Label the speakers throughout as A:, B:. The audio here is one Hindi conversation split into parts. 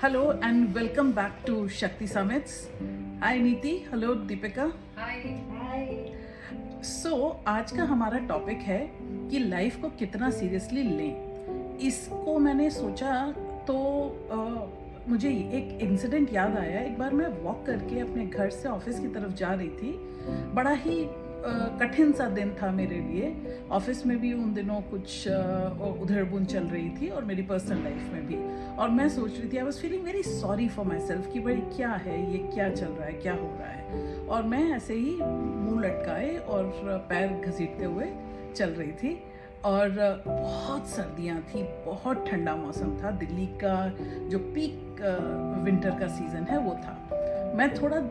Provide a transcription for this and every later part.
A: Hello and welcome back to Shakti Summits. Hi Neeti, hello Deepika.
B: हाय।
A: आज का हमारा टॉपिक है कि लाइफ को कितना सीरियसली लें। इसको मैंने सोचा तो मुझे एक इंसिडेंट याद आया। एक बार मैं वॉक करके अपने घर से ऑफिस की तरफ जा रही थी। बड़ा ही कठिन सा दिन था मेरे लिए। ऑफिस में भी उन दिनों कुछ उधड़ बुन चल रही थी और मेरी पर्सनल लाइफ में भी। और मैं सोच रही थी, I was feeling very sorry for my self कि भाई क्या है ये, क्या चल रहा है, क्या हो रहा है। और मैं ऐसे ही मुंह लटकाए और पैर घसीटते हुए चल रही थी। और बहुत सर्दियाँ थी, बहुत ठंडा मौसम था। दिल्ली का जो पीक विंटर का सीज़न है वो था। मैं थोड़ा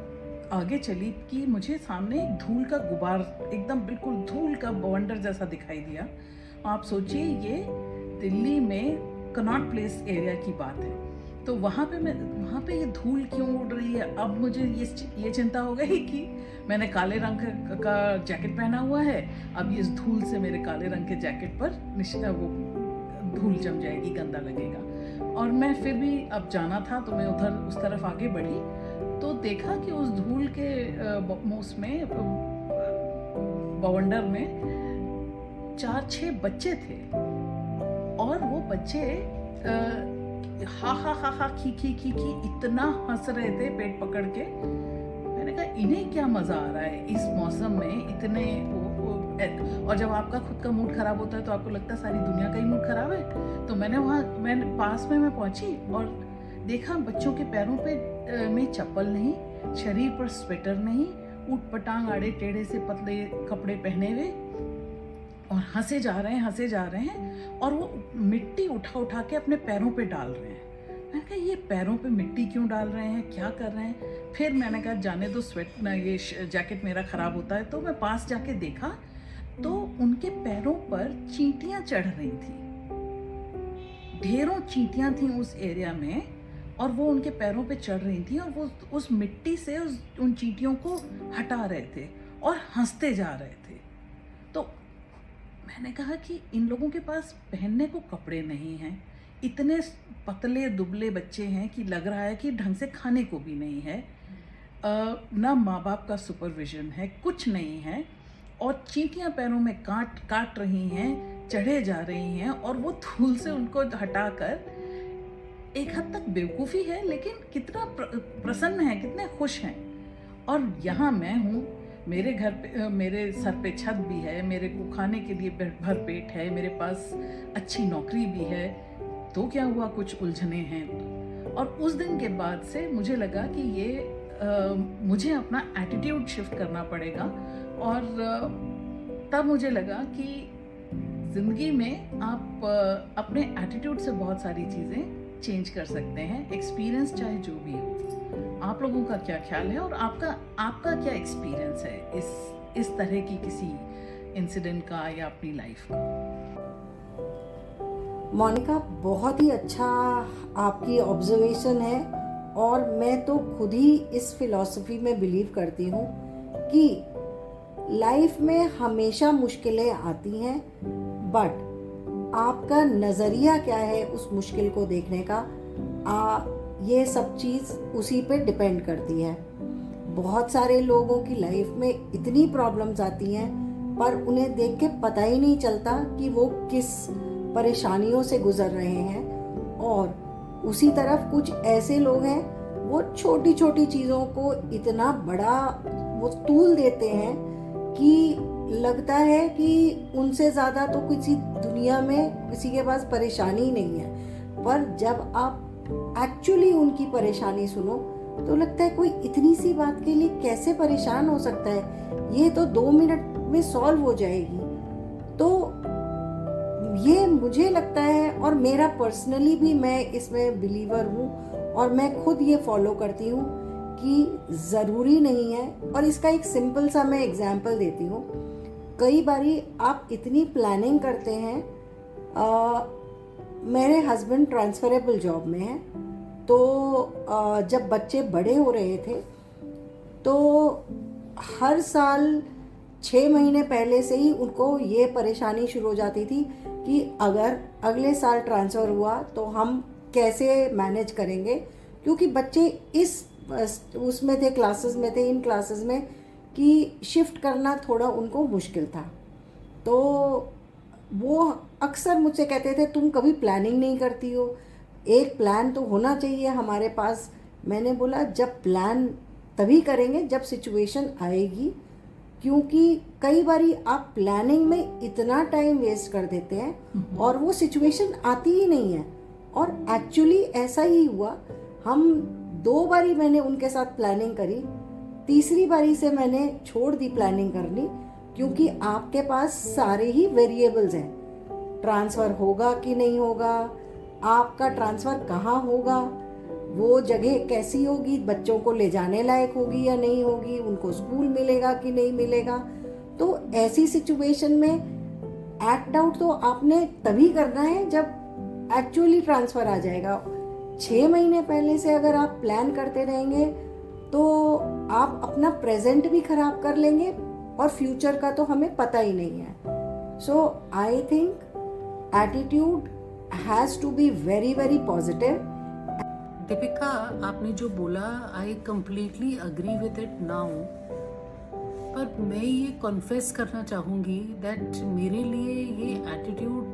A: आगे चली कि मुझे सामने एक धूल का गुबार, एकदम बिल्कुल धूल का बवंडर जैसा दिखाई दिया। आप सोचिए ये दिल्ली में कनॉट प्लेस एरिया की बात है। तो वहाँ पे ये धूल क्यों उड़ रही है। अब मुझे ये चिंता हो गई कि मैंने काले रंग का जैकेट पहना हुआ है। अब इस धूल से मेरे काले रंग के जैकेट पर वो धूल जम जाएगी, गंदा लगेगा। और मैं फिर भी अब जाना था तो मैं उस तरफ आगे बढ़ी तो देखा कि उस धूल के उसमें बवंडर में 4-6 बच्चे थे। और वो बच्चे हा हा हा हा खी खी खी खी इतना हंस रहे थे पेट पकड़ के। मैंने कहा इन्हें क्या मजा आ रहा है इस मौसम में इतने और जब आपका खुद का मूड खराब होता है तो आपको लगता है सारी दुनिया का ही मूड खराब है। तो मैंने पास में मैं पहुंची और देखा बच्चों के पैरों पे में चप्पल नहीं, शरीर पर स्वेटर नहीं, ऊट पटांग आड़े टेढ़े से पतले कपड़े पहने हुए और हंसे जा रहे हैं और वो मिट्टी उठा के अपने पैरों पे डाल रहे हैं। मैंने कहा ये पैरों पे मिट्टी क्यों डाल रहे हैं, क्या कर रहे हैं। फिर मैंने कहा जाने दो, ये जैकेट मेरा खराब होता है। तो मैं पास जाके देखा तो उनके पैरों पर चींटियां चढ़ रही थी। ढेरों चींटियां थी उस एरिया में और वो उनके पैरों पे चढ़ रही थी और वो उस मिट्टी से उन चींटियों को हटा रहे थे और हंसते जा रहे थे। तो मैंने कहा कि इन लोगों के पास पहनने को कपड़े नहीं हैं, इतने पतले दुबले बच्चे हैं कि लग रहा है कि ढंग से खाने को भी नहीं है, ना माँ बाप का सुपरविजन है, कुछ नहीं है। और चींटियां पैरों में काट रही हैं, चढ़े जा रही हैं और वो धूल से उनको हटाकर एक हद तक बेवकूफ़ी है, लेकिन कितना प्रसन्न है, कितने खुश हैं। और यहाँ मैं हूँ, मेरे घर पे मेरे सर पे छत भी है, मेरे को खाने के लिए भर पेट है, मेरे पास अच्छी नौकरी भी है। तो क्या हुआ, कुछ उलझने हैं। और उस दिन के बाद से मुझे लगा कि मुझे अपना एटीट्यूड शिफ्ट करना पड़ेगा। और तब मुझे लगा कि ज़िंदगी में आप अपने एटीट्यूड से बहुत सारी चीज़ें चेंज कर सकते हैं, एक्सपीरियंस चाहे जो भी हो। आप लोगों का क्या ख्याल है और आपका क्या एक्सपीरियंस है इस तरह की किसी इंसिडेंट का या अपनी लाइफ का।
B: मोनिका, बहुत ही अच्छा आपकी ऑब्जर्वेशन है और मैं तो खुद ही इस फिलॉसफी में बिलीव करती हूँ कि लाइफ में हमेशा मुश्किलें आती हैं, बट आपका नज़रिया क्या है उस मुश्किल को देखने का, ये सब चीज़ उसी पे डिपेंड करती है। बहुत सारे लोगों की लाइफ में इतनी प्रॉब्लम्स आती हैं पर उन्हें देख के पता ही नहीं चलता कि वो किस परेशानियों से गुजर रहे हैं। और उसी तरफ कुछ ऐसे लोग हैं वो छोटी छोटी चीज़ों को इतना बड़ा वो तूल देते हैं कि लगता है कि उनसे ज़्यादा तो किसी दुनिया में किसी के पास परेशानी ही नहीं है। पर जब आप एक्चुअली उनकी परेशानी सुनो तो लगता है कोई इतनी सी बात के लिए कैसे परेशान हो सकता है, ये तो 2 मिनट में सॉल्व हो जाएगी। तो ये मुझे लगता है और मेरा पर्सनली भी मैं इसमें बिलीवर हूँ और मैं खुद ये फॉलो करती हूँ कि ज़रूरी नहीं है। और इसका एक सिंपल सा मैं एग्जांपल देती हूँ। कई बारी आप इतनी प्लानिंग करते हैं, मेरे हस्बैंड ट्रांसफरेबल जॉब में हैं, तो जब बच्चे बड़े हो रहे थे तो हर साल 6 महीने पहले से ही उनको ये परेशानी शुरू हो जाती थी कि अगर अगले साल ट्रांसफ़र हुआ तो हम कैसे मैनेज करेंगे, क्योंकि बच्चे इस उसमें थे, क्लासेस में थे, इन क्लासेस में कि शिफ्ट करना थोड़ा उनको मुश्किल था। तो वो अक्सर मुझसे कहते थे तुम कभी प्लानिंग नहीं करती हो, एक प्लान तो होना चाहिए हमारे पास। मैंने बोला जब प्लान तभी करेंगे जब सिचुएशन आएगी, क्योंकि कई बारी आप प्लानिंग में इतना टाइम वेस्ट कर देते हैं और वो सिचुएशन आती ही नहीं है। और एक्चुअली ऐसा ही हुआ। हम 2 बारी मैंने उनके साथ प्लानिंग करी, तीसरी बारी से मैंने छोड़ दी प्लानिंग करनी, क्योंकि आपके पास सारे ही वेरिएबल्स हैं। ट्रांसफ़र होगा कि नहीं होगा, आपका ट्रांसफ़र कहाँ होगा, वो जगह कैसी होगी, बच्चों को ले जाने लायक होगी या नहीं होगी, उनको स्कूल मिलेगा कि नहीं मिलेगा। तो ऐसी सिचुएशन में एक्ट आउट तो आपने तभी करना है जब एक्चुअली ट्रांसफ़र आ जाएगा। 6 महीने पहले से अगर आप प्लान करते रहेंगे तो आप अपना प्रेजेंट भी खराब कर लेंगे और फ्यूचर का तो हमें पता ही नहीं है। So I think attitude has to be very very positive.
A: Deepika, आपने जो बोला I completely agree with it now, पर मैं ये कॉन्फेस करना चाहूँगी दैट मेरे लिए ये एटीट्यूड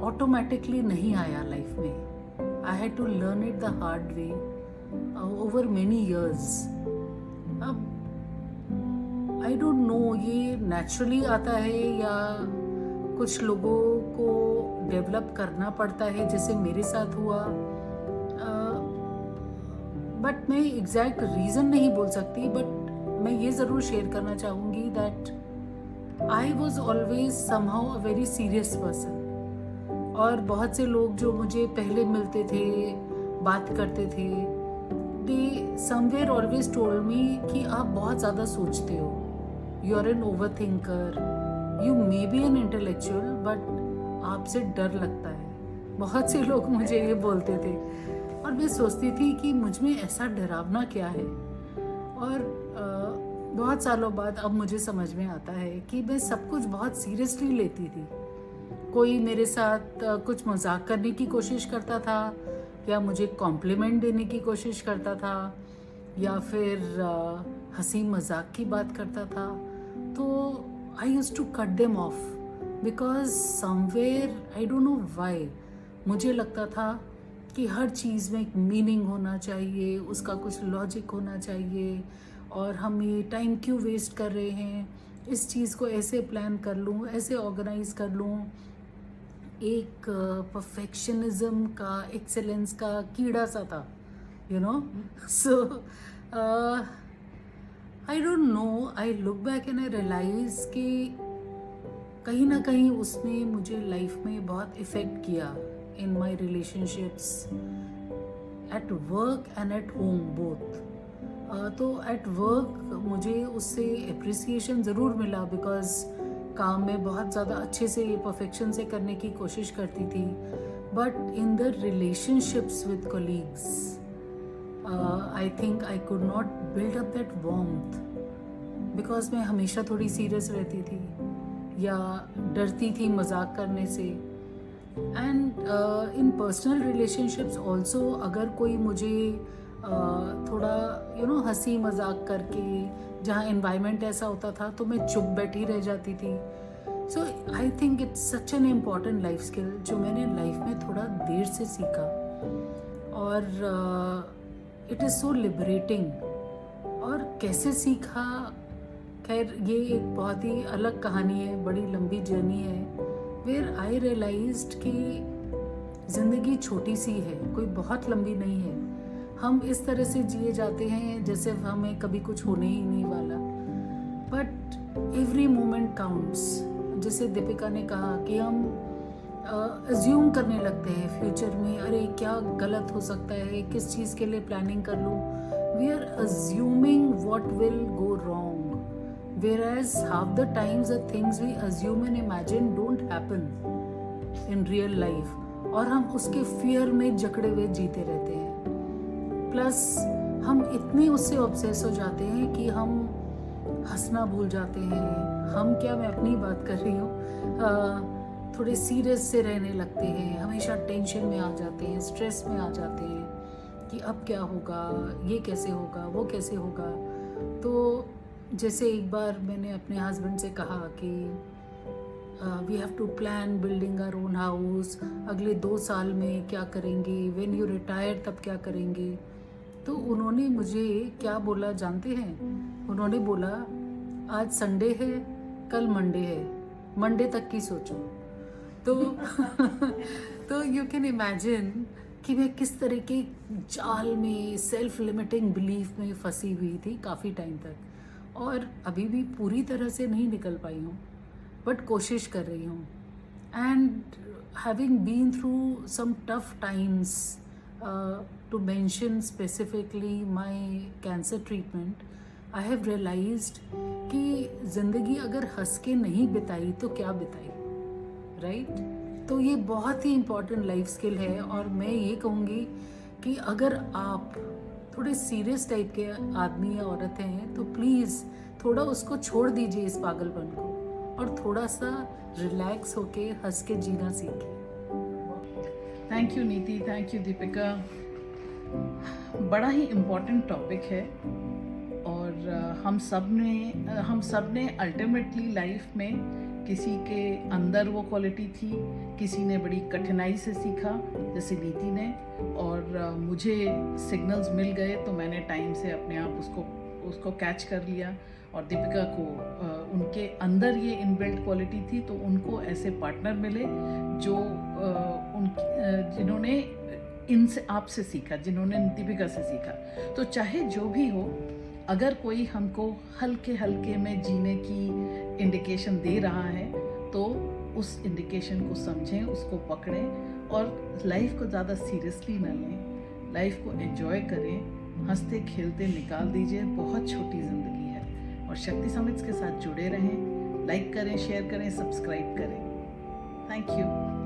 A: ऑटोमेटिकली नहीं आया लाइफ में। I had to learn it the hard way over many years. अब आई डोंट नो ये नेचुरली आता है या कुछ लोगों को डेवलप करना पड़ता है, जैसे मेरे साथ हुआ। बट मैं एग्जैक्ट रीज़न नहीं बोल सकती, बट मैं ये ज़रूर शेयर करना चाहूँगी that I was always somehow a very serious person. और बहुत से लोग जो मुझे पहले मिलते थे, बात करते थे, they somewhere always told me कि आप बहुत ज़्यादा सोचते हो, you are an over thinker, you may be an intellectual, but आपसे डर लगता है। बहुत से लोग मुझे ये बोलते थे और मैं सोचती थी कि मुझ में ऐसा डरावना क्या है। और बहुत सालों बाद अब मुझे समझ में आता है कि मैं सब कुछ बहुत सीरियसली लेती थी। कोई मेरे साथ कुछ मजाक करने की कोशिश करता था या मुझे कॉम्प्लीमेंट देने की कोशिश करता था या फिर हंसी मजाक की बात करता था, तो I used to cut them off because somewhere I don't know why मुझे लगता था कि हर चीज़ में एक मीनिंग होना चाहिए, उसका कुछ लॉजिक होना चाहिए, और हम ये टाइम क्यों वेस्ट कर रहे हैं, इस चीज़ को ऐसे प्लान कर लूँ, ऐसे ऑर्गेनाइज कर लूँ। एक परफेक्शनिज्म का, एक्सेलेंस का कीड़ा सा था, you know. So I don't know, I look back and I realise कि कहीं ना कहीं उसने मुझे लाइफ में बहुत इफ़ेक्ट किया in my relationships at work and at home both. तो at work मुझे उससे appreciation ज़रूर मिला बिकॉज काम में बहुत ज़्यादा अच्छे से परफेक्शन से करने की कोशिश करती थी, but in the relationships with colleagues I think I could not build up that warmth because मैं हमेशा थोड़ी सीरियस रहती थी या डरती थी मजाक करने से। And in personal relationships also अगर कोई मुझे थोड़ा हंसी मजाक करके, जहाँ एनवायरनमेंट ऐसा होता था, तो मैं चुप बैठी रह जाती थी। So I think it's such an important life skill जो मैंने लाइफ में थोड़ा देर से सीखा, और इट इज़ सो लिबरेटिंग। और कैसे सीखा, खैर ये एक बहुत ही अलग कहानी है, बड़ी लंबी जर्नी है। वेयर आई रियलाइज्ड कि ज़िंदगी छोटी सी है, कोई बहुत लंबी नहीं है। हम इस तरह से जिए जाते हैं जैसे हमें कभी कुछ होने ही नहीं वाला, बट एवरी मोमेंट काउंट्स। जैसे दीपिका ने कहा कि हम अज्यूम करने लगते हैं फ्यूचर में, अरे क्या गलत हो सकता है, किस चीज़ के लिए प्लानिंग कर लूँ। We are assuming what will go wrong, whereas half the times the things we assume and imagine don't happen in real life, और हम उसके फियर में जकड़े हुए जीते रहते हैं। प्लस हम इतने उससे ऑब्सेस हो जाते हैं कि हम हंसना भूल जाते हैं। हम क्या, मैं अपनी बात कर रही हूँ, थोड़े सीरियस से रहने लगते हैं, हमेशा टेंशन में आ जाते हैं, स्ट्रेस में आ जाते हैं।
C: कि अब क्या होगा, ये कैसे होगा, वो कैसे होगा। तो जैसे एक बार मैंने अपने हस्बैंड से कहा कि we have to plan building our own house, अगले 2 साल में क्या करेंगे, व्हेन यू रिटायर तब क्या करेंगे। तो उन्होंने मुझे क्या बोला जानते हैं? उन्होंने बोला आज संडे है, कल मंडे है, मंडे तक की सोचो। तो तो यू कैन इमेजिन कि मैं किस तरह के जाल में, सेल्फ लिमिटिंग बिलीफ में फंसी हुई थी काफ़ी टाइम तक, और अभी भी पूरी तरह से नहीं निकल पाई हूँ, बट कोशिश कर रही हूँ। And having been through some tough times, to mention specifically my cancer treatment, I have realized कि ज़िंदगी अगर हंस के नहीं बिताई तो क्या बिताई, राइट? तो ये बहुत ही इम्पॉर्टेंट लाइफ स्किल है, और मैं ये कहूँगी कि अगर आप थोड़े सीरियस टाइप के आदमी या औरत हैं तो प्लीज़ थोड़ा उसको छोड़ दीजिए इस पागलपन को, और थोड़ा सा रिलैक्स होके हंस के जीना सीखिए।
A: थैंक यू नीति, थैंक यू दीपिका। बड़ा ही इम्पोर्टेंट टॉपिक है, और हम सब ने अल्टीमेटली लाइफ में किसी के अंदर वो क्वालिटी थी, किसी ने बड़ी कठिनाई से सीखा जैसे नीति ने, और मुझे सिग्नल्स मिल गए तो मैंने टाइम से अपने आप उसको कैच कर लिया, और दीपिका को उनके अंदर ये इनबिल्ट क्वालिटी थी, तो उनको ऐसे पार्टनर मिले जो जिन्होंने इनसे आपसे सीखा, जिन्होंने दीपिका से सीखा। तो चाहे जो भी हो, अगर कोई हमको हल्के हल्के में जीने की इंडिकेशन दे रहा है तो उस इंडिकेशन को समझें, उसको पकड़ें, और लाइफ को ज़्यादा सीरियसली न लें, लाइफ को एंजॉय करें, हंसते खेलते निकाल दीजिए। बहुत छोटी ज़िंदगी है, और शक्ति समिट्स के साथ जुड़े रहें, लाइक करें, शेयर करें, सब्सक्राइब करें। Thank you.